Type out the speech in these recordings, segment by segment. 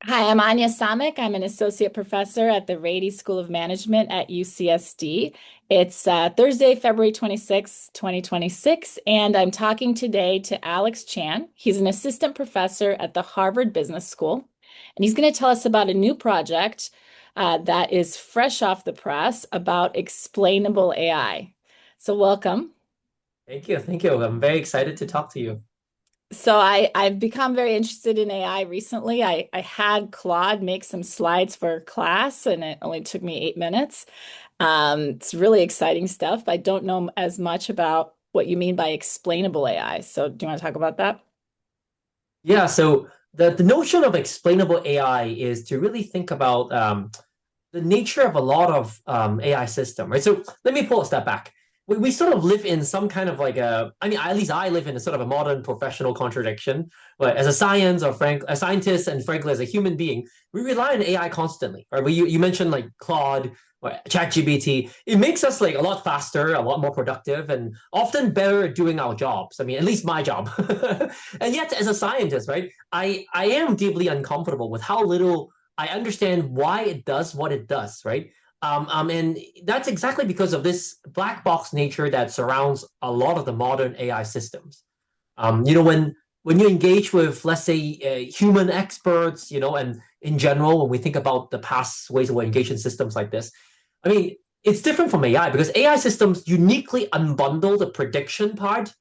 Hi, I'm Anya Samek. I'm an associate professor at the Rady School of Management at UCSD. It's Thursday, February 26th, 2026, and I'm talking today to Alex Chan. He's an assistant professor at the Harvard Business School, and he's going to tell us about a new project that is fresh off the press about explainable AI. So, welcome. Thank you. Thank you. I'm very excited to talk to you. I've become very interested in AI recently. I had Claude make some slides for class, and it only took me 8 minutes. It's really exciting stuff. I don't know as much about what you mean by explainable AI. So do you want to talk about that? Yeah, so the notion of explainable AI is to really think about the nature of a lot of AI system, right? So let me pull a step back. We sort of live in some kind of like I mean, at least I live in a sort of a modern professional contradiction. But as a a scientist, and frankly, as a human being, we rely on AI constantly, right? You mentioned like Claude or ChatGPT. It makes us like a lot faster, a lot more productive, and often better at doing our jobs. I mean, at least my job. And yet, as a scientist, right, I am deeply uncomfortable with how little I understand why it does what it does, right? And that's exactly because of this black box nature that surrounds a lot of the modern AI systems. When you engage with, let's say, human experts, and in general, when we think about the past ways of engaging systems like this, I mean, it's different from AI because AI systems uniquely unbundle the prediction part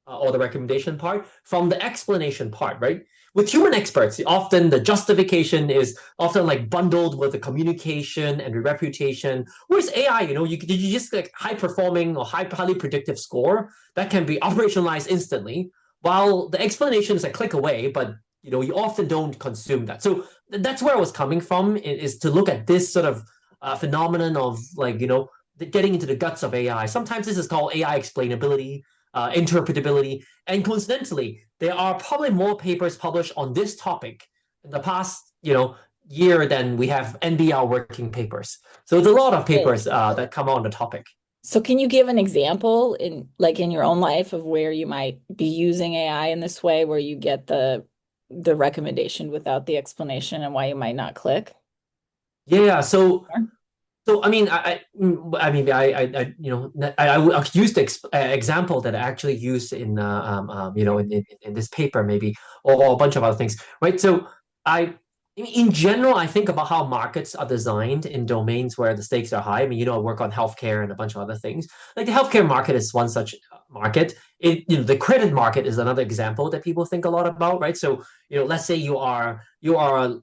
or the recommendation part from the explanation part, right? With human experts, often the justification is often like bundled with the communication and the reputation. Whereas AI, you just like high performing or highly predictive score that can be operationalized instantly, while the explanation is a click away, but you often don't consume that. So that's where I was coming from is to look at this sort of phenomenon of like getting into the guts of AI. Sometimes this is called AI explainability, interpretability. And coincidentally, there are probably more papers published on this topic in the past, year than we have NBR working papers. So there's a lot of Really? papers that come on the topic. So can you give an example in your own life of where you might be using AI in this way where you get the recommendation without the explanation and why you might not click? Yeah. So I mean, I mean, I use the example that I actually used in, in this paper, maybe, or a bunch of other things, right? So I, in general, I think about how markets are designed in domains where the stakes are high. I mean, I work on healthcare and a bunch of other things. Like the healthcare market is one such market. The credit market is another example that people think a lot about, right? So, let's say you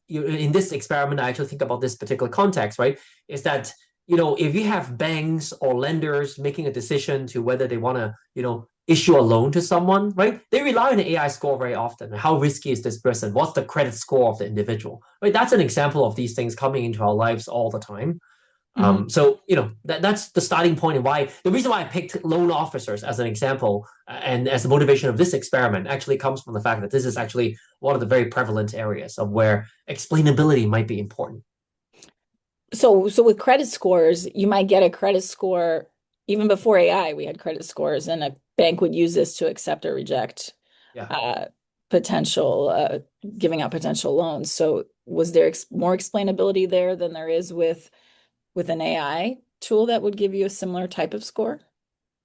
in this experiment, I actually think about this particular context, right? Is that if you have banks or lenders making a decision to whether they want to, issue a loan to someone, right? They rely on the AI score very often. How risky is this person? What's the credit score of the individual? Right? That's an example of these things coming into our lives all the time. Mhm. So that's the starting point and why the reason why I picked loan officers as an example and as the motivation of this experiment actually comes from the fact that this is actually one of the very prevalent areas of where explainability might be important. So with credit scores, you might get a credit score even before AI, we had credit scores, and a bank would use this to accept or reject Yeah. uh, potential giving out potential loans. So was there ex more explainability there than there is with an AI tool that would give you a similar type of score?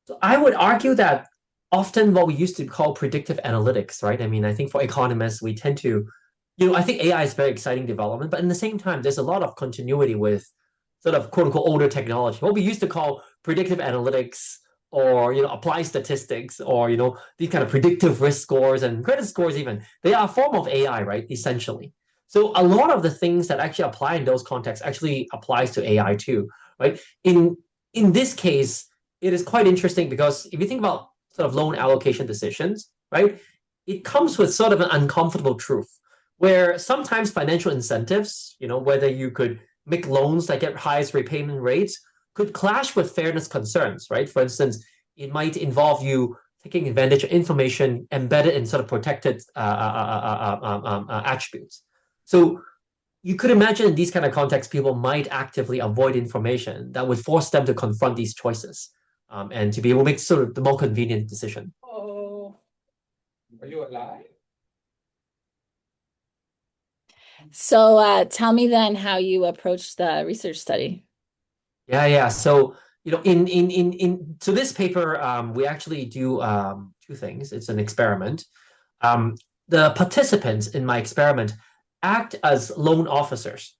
So I would argue that often what we used to call predictive analytics, right? I mean, I think for economists, we tend to, I think AI is very exciting development, but in the same time, there's a lot of continuity with sort of quote unquote older technology. What we used to call predictive analytics or, applied statistics or, these kind of predictive risk scores and credit scores even, they are a form of AI, right? Essentially. So a lot of the things that actually apply in those contexts actually applies to AI too, right? In this case, it is quite interesting because if you think about sort of loan allocation decisions, right, it comes with sort of an uncomfortable truth where sometimes financial incentives, whether you could make loans that get highest repayment rates, could clash with fairness concerns, right? For instance, it might involve you taking advantage of information embedded in sort of protected attributes. So you could imagine in these kind of contexts, people might actively avoid information that would force them to confront these choices and to be able to make sort of the more convenient decision. Oh, are you alive? So tell me then how you approached the research study. Yeah. So, so this paper, we actually do two things. It's an experiment. Um, the participants in my experiment act as loan officers,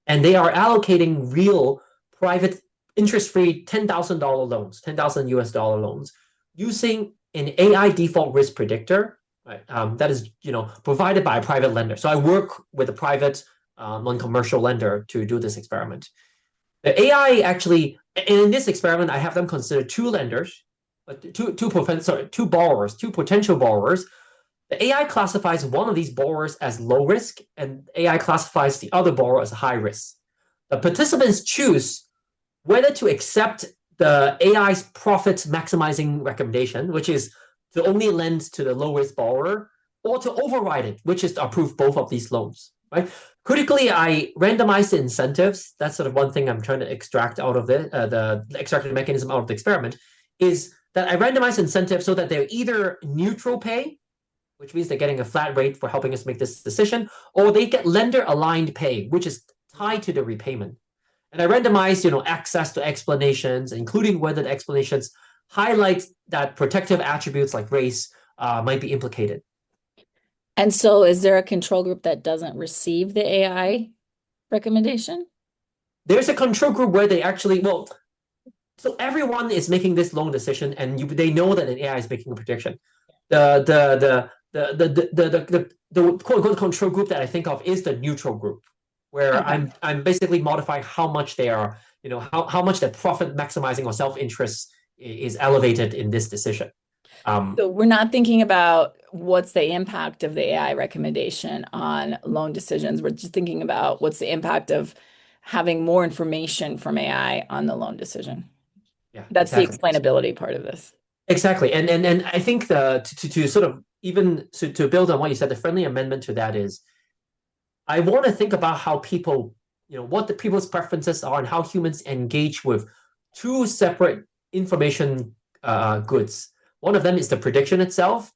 and they are allocating real private interest-free $10,000 loans, 10,000 US dollar loans, using an AI default risk predictor, right? That is, provided by a private lender. So I work with a private non-commercial lender to do this experiment. The AI actually, and in this experiment, I have them consider two lenders, two borrowers, two potential borrowers. The AI classifies one of these borrowers as low risk, and AI classifies the other borrower as high risk. The participants choose whether to accept the AI's profit maximizing recommendation, which is to only lend to the low risk borrower, or to override it, which is to approve both of these loans. Right? Critically, I randomized the incentives. That's sort of one thing I'm trying to extract out of the extracted mechanism out of the experiment is that I randomized incentives so that they're either neutral pay, which means they're getting a flat rate for helping us make this decision, or they get lender aligned pay, which is tied to the repayment. And I randomized, access to explanations, including whether the explanations highlight that protective attributes like race might be implicated. And so is there a control group that doesn't receive the AI recommendation? There's a control group where they actually, well, so everyone is making this loan decision, and they know that an AI is making a prediction. The quote unquote control group that I think of is the neutral group, where Okay. I'm basically modifying how much they are, how much their profit maximizing or self-interest is elevated in this decision. Um, So we're not thinking about what's the impact of the AI recommendation on loan decisions. We're just thinking about what's the impact of having more information from AI on the loan decision. yeah, That's the exactly. explainability part of this. Exactly. And I think to sort of even to build on what you said, the friendly amendment to that is I want to think about how people, what the people's preferences are and how humans engage with two separate information goods. One of them is the prediction itself,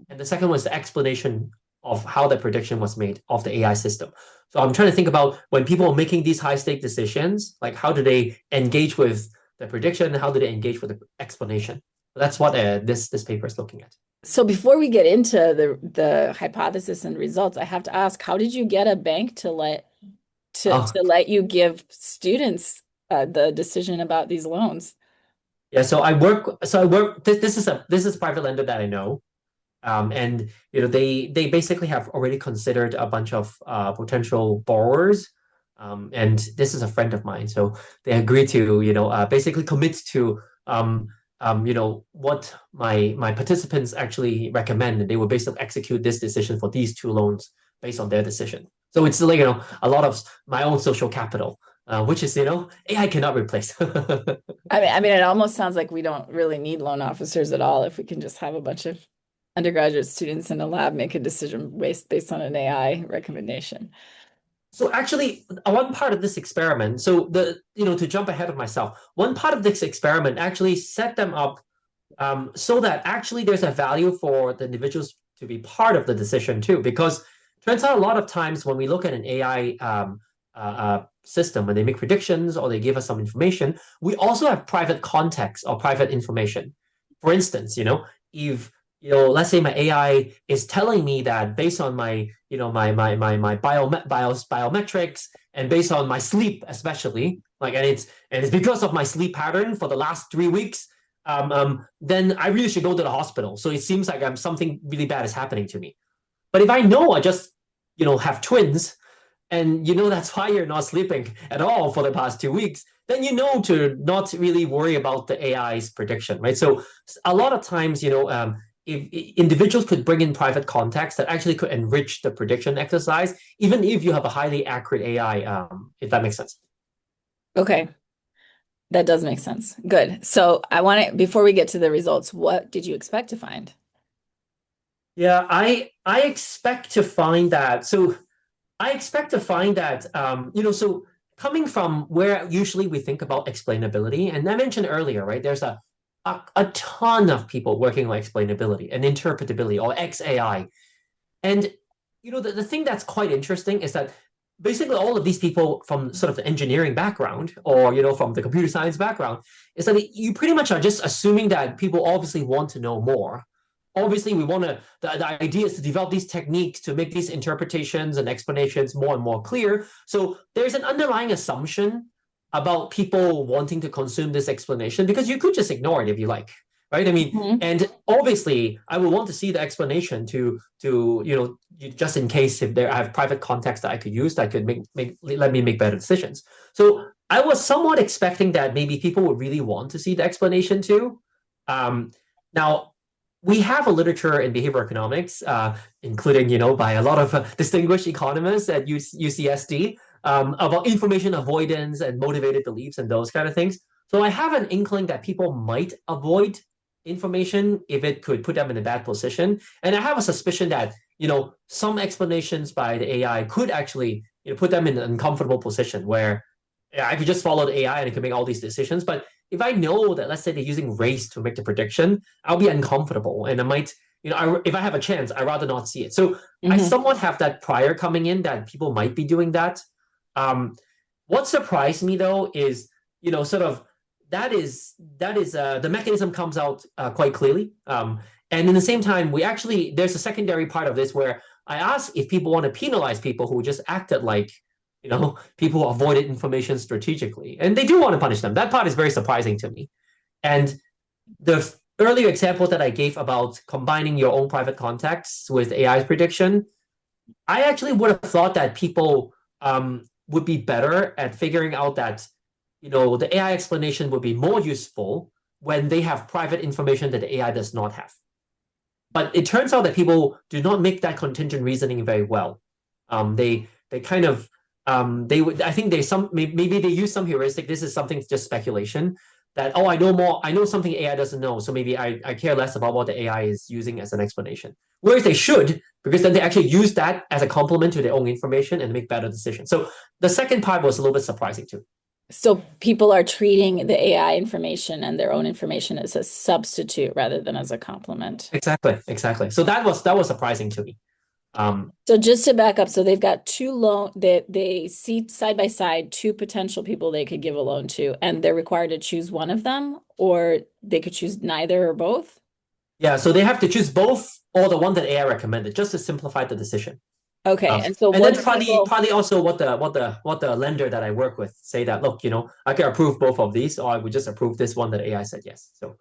and the second one is the explanation of how the prediction was made of the AI system. So I'm trying to think about when people are making these high stake decisions, like how do they engage with the prediction and how do they engage with the explanation? That's what this paper is looking at. So before we get into the hypothesis and results, I have to ask, how did you get a bank to Oh, let you give students the decision about these loans? yeah. So I work. This is a private lender that I know. And they basically have already considered a bunch of potential borrowers. And this is a friend of mine, so they agreed to basically commit to what my participants actually recommend, and they will basically execute this decision for these two loans based on their decision. So it's like a lot of my own social capital, which is AI cannot replace. I mean, it almost sounds like we don't really need loan officers at all if we can just have a bunch of undergraduate students in a lab make a decision based on an AI recommendation. So actually, one part of this experiment, so to jump ahead of myself, one part of this experiment actually set them up so that actually there's a value for the individuals to be part of the decision too, because turns out a lot of times when we look at an AI system, when they make predictions or they give us some information, we also have private context or private information. For instance, if let's say my AI is telling me that based on my, biometrics and based on my sleep, especially, like, and it's because of my sleep pattern for the last 3 weeks, then I really should go to the hospital. So it seems like something really bad is happening to me. But if I know I just, have twins, and that's why you're not sleeping at all for the past 2 weeks, then to not really worry about the AI's prediction, right? So a lot of times, if individuals could bring in private context that actually could enrich the prediction exercise, even if you have a highly accurate AI, if that makes sense. Okay, that does make sense. Good. So I want to, before we get to the results, what did you expect to find? Yeah, I expect to find that. So I expect to find that, so coming from where usually we think about explainability, and I mentioned earlier, right? There's a ton of people working on explainability and interpretability or XAI. And the thing that's quite interesting is that basically all of these people from sort of the engineering background or from the computer science background is that you pretty much are just assuming that people obviously want to know more. Obviously, we want to, the idea is to develop these techniques to make these interpretations and explanations more and more clear. So there's an underlying assumption about people wanting to consume this explanation because you could just ignore it if you like, right? I mean, Mhm. and obviously, I would want to see the explanation to just in case if I have private context that I could use that could make let me make better decisions. So I was somewhat expecting that maybe people would really want to see the explanation too. Now we have a literature in behavioral economics, including by a lot of distinguished economists at UCSD, about information avoidance and motivated beliefs and those kind of things. So I have an inkling that people might avoid information if it could put them in a bad position. And I have a suspicion that, some explanations by the AI could actually, put them in an uncomfortable position where yeah, I could just follow the AI and it could make all these decisions. But if I know that, let's say they're using race to make the prediction, I'll be uncomfortable and I might, if I have a chance, I'd rather not see it. So I Mhm. somewhat have that prior coming in that people might be doing that. Um, what surprised me though is, sort of that is the mechanism comes out quite clearly. And in the same time, there's a secondary part of this where I ask if people want to penalize people who just acted like, people who avoided information strategically, and they do want to punish them. That part is very surprising to me. And the earlier example that I gave about combining your own private contacts with AI's prediction, I actually would have thought that people would be better at figuring out that, the AI explanation would be more useful when they have private information that the AI does not have. But it turns out that people do not make that contingent reasoning very well. They kind of they would I think they some maybe they use some heuristic. This is something just speculation that I know more. I know something AI doesn't know, so maybe I care less about what the AI is using as an explanation. Whereas they should, because then they actually use that as a complement to their own information and make better decisions. So the second part was a little bit surprising too. So people are treating the AI information and their own information as a substitute rather than as a complement. Exactly, exactly. So that was surprising to me. Um, So just to back up, so they've got two loan they see side by side two potential people they could give a loan to, and they're required to choose one of them, or they could choose neither or both. Yeah, so they have to choose both or the one that AI recommended, just to simplify the decision. Okay, and so And what then do partly, people? partly also what the lender that I work with say that look, I can approve both of these, or I would just approve this one that AI said yes. So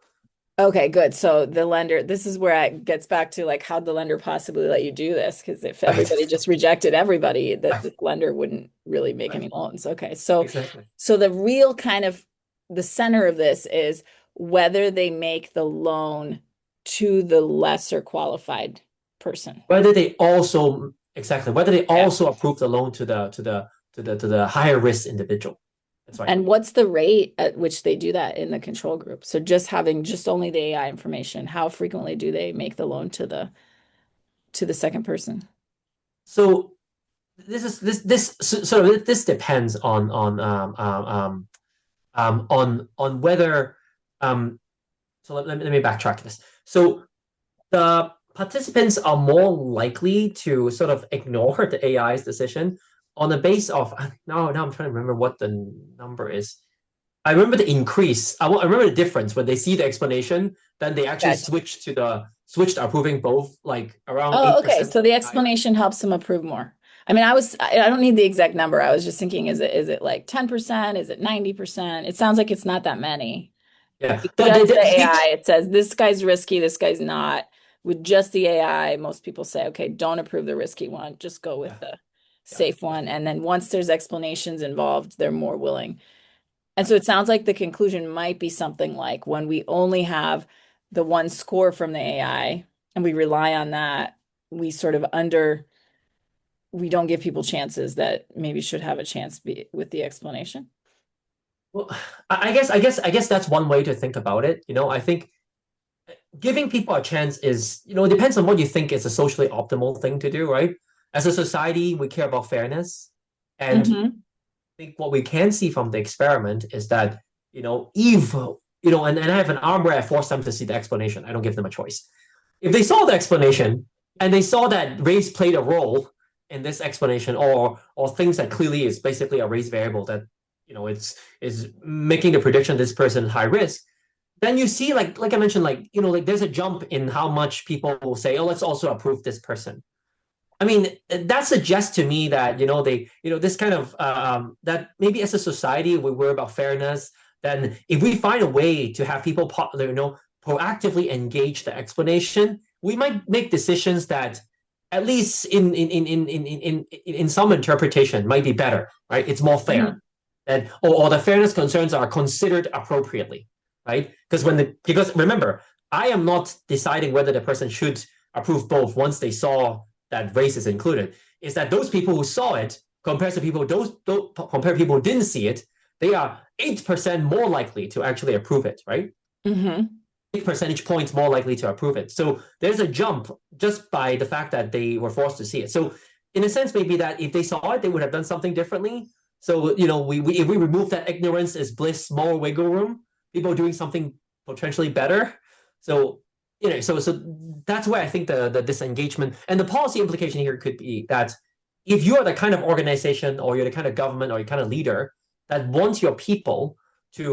Okay, good. So the lender, this is where it gets back to like how'd the lender possibly let you do this? Because if everybody just rejected everybody, that the lender wouldn't really make right, any loans. Okay, so exactly. so the real kind of the center of this is whether they make the loan to the lesser qualified person. Whether they Yeah. also approve the loan to the higher risk individual. That's right. And what's the rate at which they do that in the control group? So just having just only the AI information, how frequently do they make the loan to the second person? So this depends on whether so let me backtrack this. So the participants are more likely to sort of ignore the AI's decision on the base of now I'm trying to remember what the number is. I remember the increase. I remember the difference when they see the explanation, then they actually Gotcha. switch to approving both like around Oh, okay. 8% So the higher. explanation helps them approve more. I mean, I don't need the exact number. I was just thinking, is it like 10%? Is it 90%? It sounds like it's not that many. Yeah. With The, the, just the the, the, AI, it says this guy's risky, this guy's not. With just the AI, most people say, okay, don't approve the risky one, just go with yeah, the yeah, safe yeah, one. And then once there's explanations involved, they're more willing. And yeah. so it sounds like the conclusion might be something like when we only have the one score from the AI and we rely on that, we sort of we don't give people chances that maybe should have a chance with the explanation. Well, I guess that's one way to think about it. I think giving people a chance is, it depends on what you think is a socially optimal thing to do, right? As a society, we care about fairness. And I Hmm. think what we can see from the experiment is that, Eve, and I have an arm where I force them to see the explanation. I don't give them a choice. If they saw the explanation and they saw that race played a role in this explanation, or things that clearly is basically a race variable that it's is making the prediction this person high risk, then you see like I mentioned, like there's a jump in how much people will say, oh, let's also approve this person. I mean, that suggests to me that this kind of that maybe as a society we worry about fairness. Then if we find a way to have people proactively engage the explanation, we might make decisions that at least in some interpretation might be better, right? It's more fair, Mhm. and or the fairness concerns are considered appropriately, right? Because remember, I am not deciding whether the person should approve both once they saw that race is included. Is that those people who saw it compared to people those compared to people who didn't see it, they are 8% more likely to actually approve it, right? Mhm. 8 percentage points more likely to approve it. So there's a jump just by the fact that they were forced to see it. So in a sense, maybe that if they saw it, they would have done something differently. So we if we remove that ignorance is bliss, more wiggle room, people doing something potentially better. So so that's where I think the disengagement and the policy implication here could be that if you are the kind of organization or you're the kind of government or you're kind of leader that wants your people to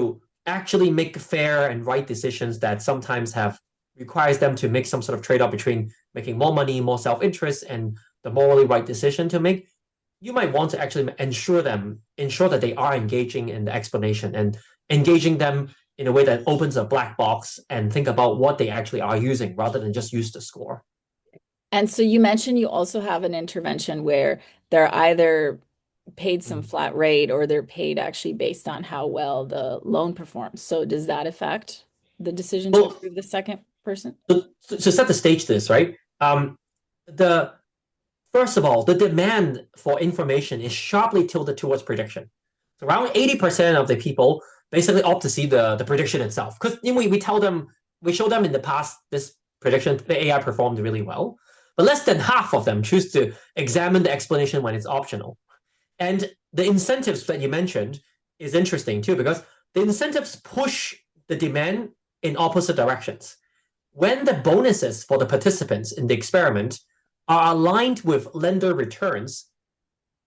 actually make fair and right decisions that sometimes have requires them to make some sort of trade-off between making more money, more self-interest, and the morally right decision to make, you might want to actually ensure that they are engaging in the explanation and engaging them in a way that opens a black box and think about what they actually are using rather than just use the score. And so you mentioned you also have an intervention where they're either paid some Mm. flat rate or they're paid actually based on how well the loan performs. So does that affect the decision to Well, approve the second person? to set the stage to this, right? The First of all, the demand for information is sharply tilted towards prediction. So around 80% of the people basically opt to see the prediction itself. Because we show them in the past this prediction, the AI performed really well. But less than half of them choose to examine the explanation when it's optional. And the incentives that you mentioned is interesting too, because the incentives push the demand in opposite directions. When the bonuses for the participants in the experiment are aligned with lender returns,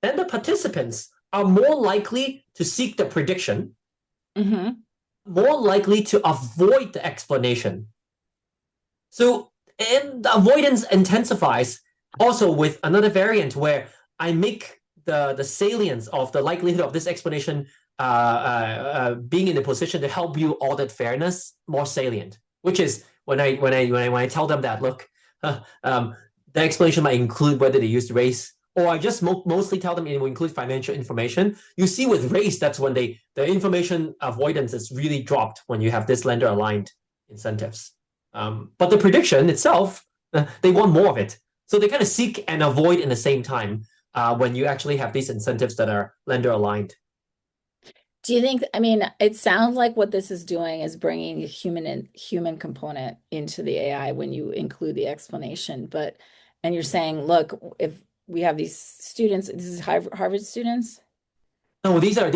then the participants are more likely to seek the prediction, Hmm. more likely to avoid the explanation. So, and the avoidance intensifies also with another variant where I make the salience of the likelihood of this explanation being in a position to help you audit fairness more salient, which is when I tell them that look, um, the explanation might include whether they used race, or I just mostly tell them it will include financial information. You see, with race, that's when the information avoidance is really dropped when you have this lender aligned incentives. But the prediction itself, they want more of it. So they kind of seek and avoid in the same time when you actually have these incentives that are lender aligned. Do you think, I mean, it sounds like what this is doing is bringing a human component into the AI when you include the explanation, and you're saying, look, if we have these students, this is Harvard students? No, these are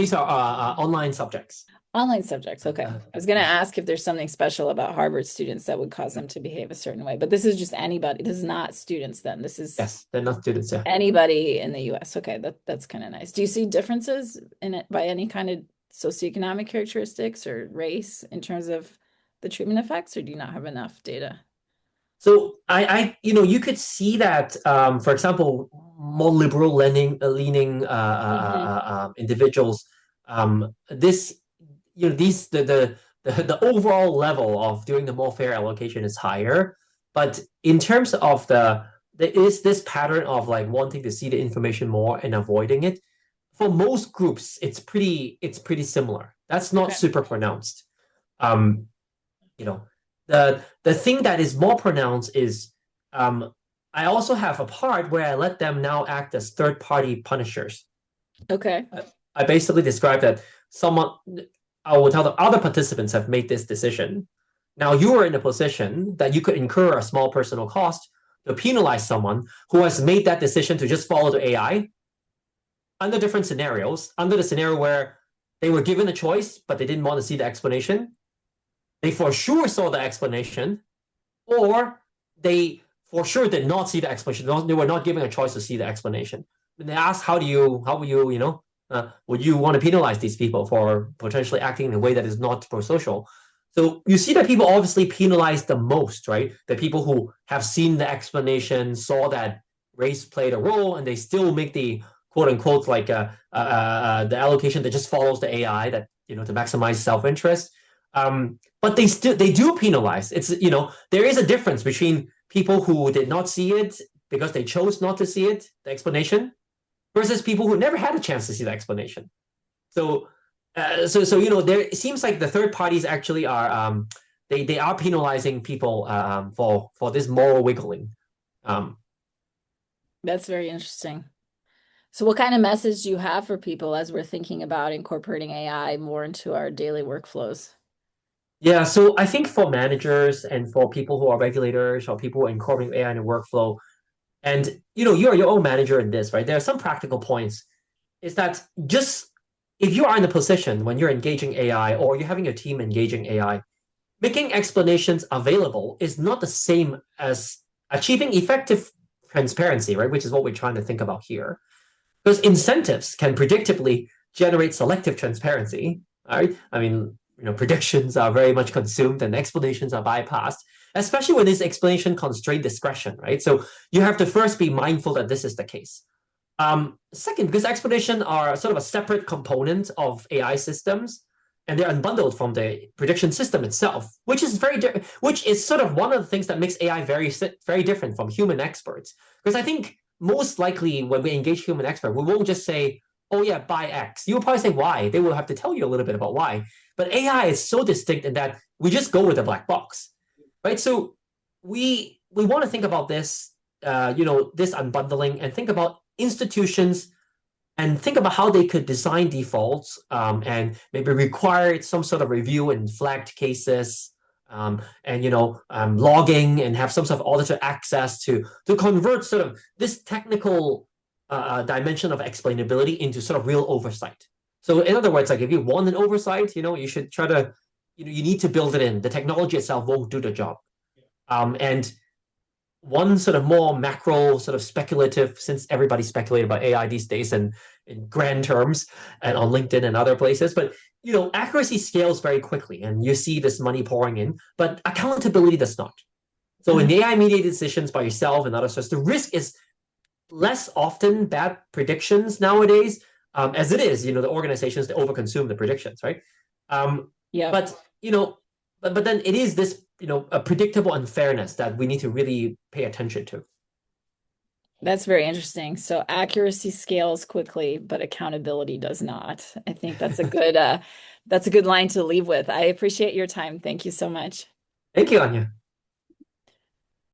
online subjects. Online subjects. Okay. I was going to Yeah. ask if there's something special about Harvard students that would cause them to behave a certain way, but this is just anybody. This is not students then. This is Yes, they're not students. Yeah. anybody in the US. Okay, that's kind of nice. Do you see differences in it by any kind of socioeconomic characteristics or race in terms of the treatment effects, or do you not have enough data? So you could see that, for example, more liberal leaning Hmm. individuals, this, these the overall level of doing the more fair allocation is higher, but in terms of there is this pattern of like wanting to see the information more and avoiding it. For most groups, it's pretty similar. That's not Okay. super pronounced. Um, you know the thing that is more pronounced is um I also have a part where I let them now act as third party punishers. Okay. I basically describe that someone I will tell the other participants have made this decision. Now you are in a position that you could incur a small personal cost to penalize someone who has made that decision to just follow the AI under different scenarios, under the scenario where they were given a choice but they didn't want to see the explanation, they for sure saw the explanation, or they for sure did not see the explanation. They were not given a choice to see the explanation. When they asked, how will you, would you want to penalize these people for potentially acting in a way that is not pro-social? So you see that people obviously penalize the most, right? The people who have seen the explanation, saw that race played a role, and they still make the quote unquote like the allocation that just follows the AI that to maximize self-interest. But they do penalize. It's there is a difference between people who did not see it because they chose not to see it, the explanation, versus people who never had a chance to see the explanation. So, there it seems like the third parties actually are they are penalizing people for this moral wiggling. Um, That's very interesting. So what kind of message do you have for people as we're thinking about incorporating AI more into our daily workflows? yeah, so I think for managers and for people who are regulators or people who are incorporating AI in the workflow, and you are your own manager in this, right? There are some practical points. Is that just if you are in a position when you're engaging AI or you're having your team engaging AI, making explanations available is not the same as achieving effective transparency, right? Which is what we're trying to think about here. Because incentives can predictably generate selective transparency, right? I mean, predictions are very much consumed and explanations are bypassed, especially when this explanation constrain discretion, right? So you have to first be mindful that this is the case. Second, because explanation are sort of a separate component of AI systems, and they're unbundled from the prediction system itself, which is sort of one of the things that makes AI very different from human experts. Because I think most likely when we engage human expert, we won't just say, "Oh yeah, buy X." You'll probably say why. They will have to tell you a little bit about why. But AI is so distinct in that we just go with a black box, right? So we want to think about this, this unbundling, and think about institutions and think about how they could design defaults and maybe require some sort of review in flagged cases and logging and have some sort of auditor access to convert sort of this technical dimension of explainability into sort of real oversight. So in other words, like if you want an oversight, you should try to you need to build it in. The technology itself won't do the job. And one sort of more macro, sort of speculative, since everybody's speculating about AI these days and in grand terms and on LinkedIn and other places. But accuracy scales very quickly, and you see this money pouring in, but accountability does not. So in Mhm. the AI mediated decisions by yourself and other sorts, the risk is less often bad predictions nowadays, as it is, the organizations that overconsume the predictions, right? Um, Yep. but but then it is this a predictable unfairness that we need to really pay attention to. That's very interesting. So accuracy scales quickly, but accountability does not. I think that's a good line to leave with. I appreciate your time. Thank you so much. Thank you, Anya.